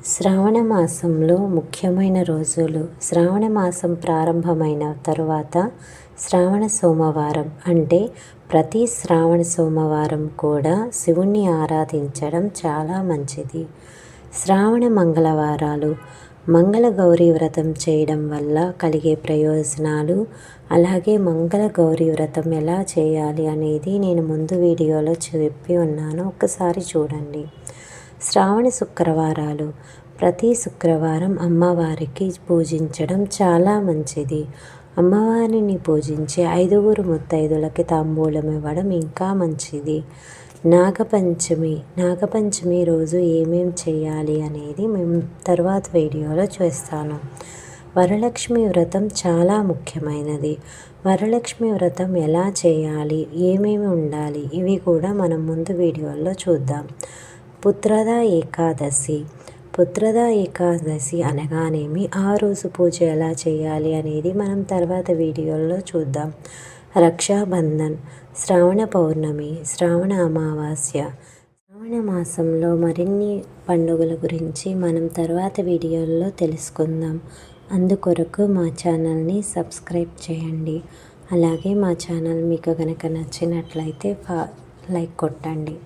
శ్రావణ మాసంలో ముఖ్యమైన రోజులు. శ్రావణ మాసం ప్రారంభమైన తరువాత శ్రావణ సోమవారం అంటే ప్రతి శ్రావణ సోమవారం కూడా శివుణ్ణి ఆరాధించడం చాలా మంచిది. శ్రావణ మంగళవారాలు. మంగళ గౌరీ వ్రతం చేయడం వల్ల కలిగే ప్రయోజనాలు, అలాగే మంగళ గౌరీ వ్రతం ఎలా చేయాలి అనేది నేను ముందు వీడియోలో చెప్పి ఉన్నాను, ఒక్కసారి చూడండి. శ్రావణ శుక్రవారాలు. ప్రతి శుక్రవారం అమ్మవారికి పూజించడం చాలా మంచిది. అమ్మవారిని పూజించి 5 ముత్తైదులకి తాంబూలం ఇవ్వడం ఇంకా మంచిది. నాగపంచమి రోజు ఏమేం చేయాలి అనేది మేము తర్వాత వీడియోలో చేస్తాను. వరలక్ష్మి వ్రతం చాలా ముఖ్యమైనది. వరలక్ష్మి వ్రతం ఎలా చేయాలి, ఏమేమి ఉండాలి, ఇవి కూడా మనం ముందు వీడియోలో చూద్దాం. పుత్రద ఏకాదశి. పుత్రద ఏకాదశి అనగానేమి, ఆ రోజు పూజ ఎలా చేయాలి అనేది మనం తర్వాత వీడియోలో చూద్దాం. రక్షాబంధన్, శ్రావణ పౌర్ణమి, శ్రావణ అమావాస్య. శ్రావణ మాసంలో మరిన్ని పండుగల గురించి మనం తర్వాత వీడియోల్లో తెలుసుకుందాం. అందుకొరకు మా ఛానల్ని సబ్స్క్రైబ్ చేయండి. అలాగే మా ఛానల్ మీకు కనుక నచ్చినట్లయితే లైక్ కొట్టండి.